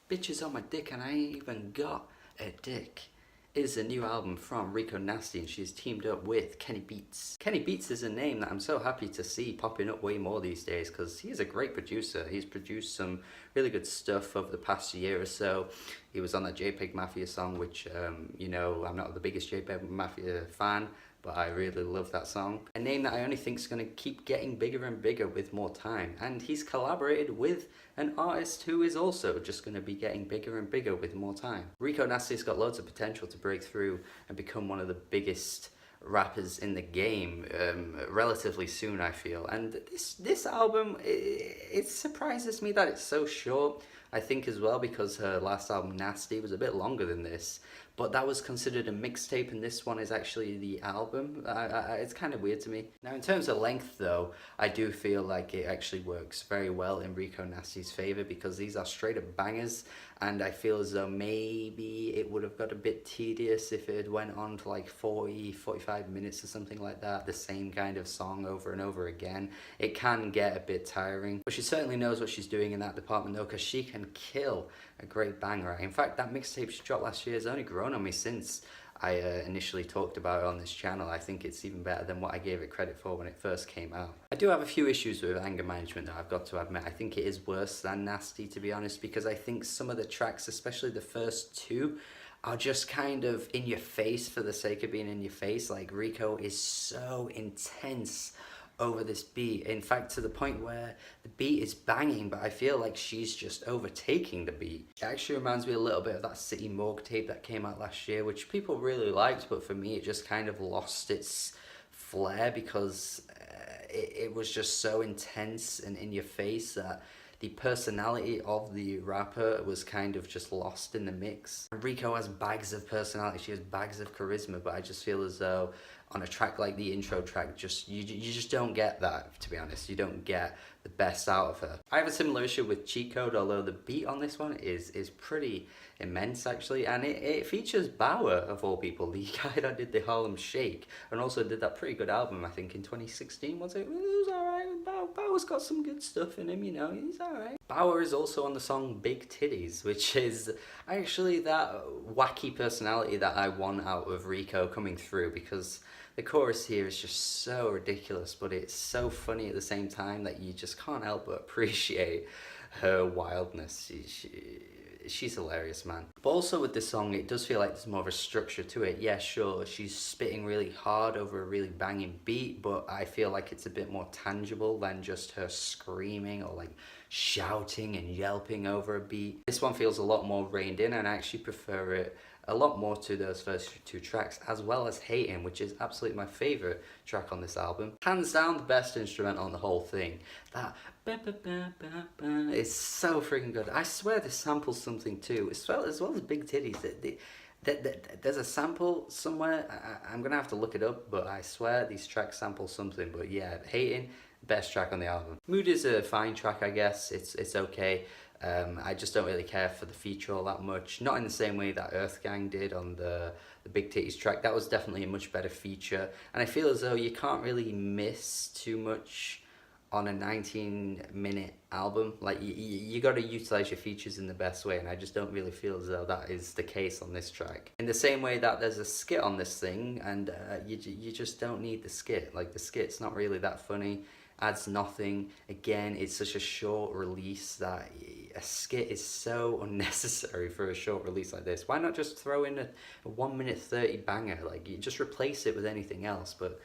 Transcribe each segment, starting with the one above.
Bitches on My Dick and I Ain't Even Got a Dick is a new album from Rico Nasty, and she's teamed up with Kenny Beats. Kenny Beats is a name that I'm so happy to see popping up way more these days because he's a great producer. He's produced some really good stuff over the past year or so. He was on that JPEG Mafia song, which, you know, I'm not the biggest JPEG Mafia fan, but I really love that song. A name that I only think is going to keep getting bigger and bigger with more time. And he's collaborated with an artist who is also just going to be getting bigger and bigger with more time. Rico Nasty's got loads of potential to break through and become one of the biggest rappers in the game relatively soon, I feel. And this album, it surprises me that it's so short. I think as well because her last album Nasty was a bit longer than this, but that was considered a mixtape and this one is actually the album. It's kind of weird to me. Now in terms of length though, I do feel like it actually works very well in Rico Nasty's favour because these are straight up bangers, and I feel as though maybe it would have got a bit tedious if it went on to like 45 minutes or something like that, the same kind of song over and over again. It can get a bit tiring, but she certainly knows what she's doing in that department though, because she can kill a great banger. In fact, that mixtape she dropped last year has only grown on me since I initially talked about it on this channel. I think it's even better than what I gave it credit for when it first came out. I do have a few issues with anger management though, I've got to admit. I think it is worse than Nasty, to be honest, because I think some of the tracks, especially the first two, are just kind of in your face for the sake of being in your face. Like Rico is so intense over this beat, in fact to the point where the beat is banging but I feel like she's just overtaking the beat. It actually reminds me a little bit of that City Morgue tape that came out last year, which people really liked, but for me it just kind of lost its flair because it was just so intense and in your face that the personality of the rapper was kind of just lost in the mix. Rico has bags of personality, she has bags of charisma, but I just feel as though on a track like the intro track, you just don't get that, to be honest. You don't get the best out of her. I have a similar issue with Cheat Code, although the beat on this one is pretty immense actually, and it features Bauer of all people, the guy that did the Harlem Shake and also did that pretty good album I think in 2016, was it? It was alright. Bauer's got some good stuff in him, you know, he's alright. Bauer is also on the song Big Titties, which is actually that wacky personality that I want out of Rico coming through, because the chorus here is just so ridiculous, but it's so funny at the same time that you just can't help but appreciate her wildness. She's hilarious, man. But also with this song, it does feel like there's more of a structure to it. Yeah, sure, she's spitting really hard over a really banging beat, but I feel like it's a bit more tangible than just her screaming or like shouting and yelping over a beat. This one feels a lot more reined in, and I actually prefer it a lot more to those first two tracks, as well as Hatin, which is absolutely my favourite track on this album. Hands down the best instrumental on the whole thing. That is so freaking good. I swear this samples something too, as well as Big Titties. There's a sample somewhere, I'm gonna have to look it up, but I swear these tracks sample something. But yeah, Hatin, best track on the album. Mood is a fine track, I guess. It's okay. I just don't really care for the feature all that much. Not in the same way that Earth Gang did on the Big Titties track. That was definitely a much better feature. And I feel as though you can't really miss too much on a 19-minute album. Like you got to utilize your features in the best way, and I just don't really feel as though that is the case on this track. In the same way that there's a skit on this thing, and you just don't need the skit. Like the skit's not really that funny, adds nothing. Again, it's such a short release that a skit is so unnecessary for a short release like this. Why not just throw in a 1 minute 30 banger? Like you just replace it with anything else. But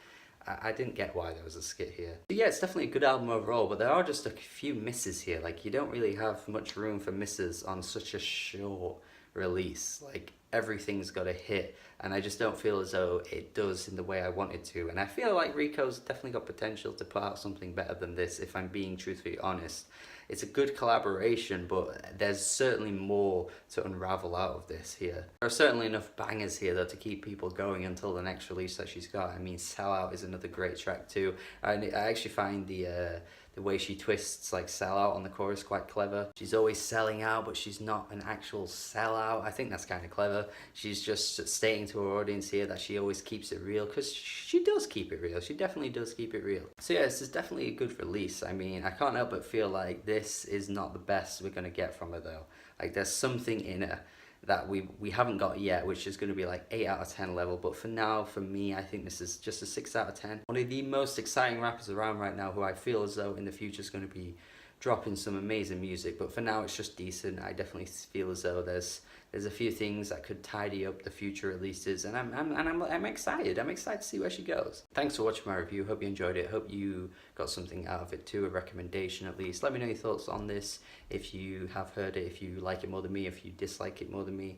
I didn't get why there was a skit here. But yeah, it's definitely a good album overall, but there are just a few misses here. Like you don't really have much room for misses on such a short release. Like everything's got a hit, and I just don't feel as though it does in the way I want it to. And I feel like Rico's definitely got potential to put out something better than this, if I'm being truthfully honest. It's a good collaboration, but there's certainly more to unravel out of this here. There are certainly enough bangers here though to keep people going until the next release that she's got. I mean, Sell Out is another great track too. And I actually find the way she twists like sell out on the chorus quite clever. She's always selling out, but she's not an actual sellout. I think that's kind of clever. her. She's just stating to her audience here that she always keeps it real, because she does keep it real. She definitely does keep it real. So yeah, this is definitely a good release. I mean, I can't help but feel like this is not the best we're going to get from her though. Like there's something in her that we haven't got yet, which is going to be like 8 out of 10 level. But for now, for me, I think this is just a 6 out of 10. One of the most exciting rappers around right now, who I feel as though in the future is going to be dropping some amazing music. But for now, it's just decent. I definitely feel as though there's a few things that could tidy up the future releases, and I'm excited. I'm excited to see where she goes. Thanks for watching my review. Hope you enjoyed it. Hope you got something out of it too, a recommendation at least. Let me know your thoughts on this. If you have heard it, if you like it more than me, if you dislike it more than me.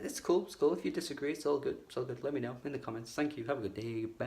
It's cool. It's cool. If you disagree, it's all good. It's all good. Let me know in the comments. Thank you. Have a good day. Bye.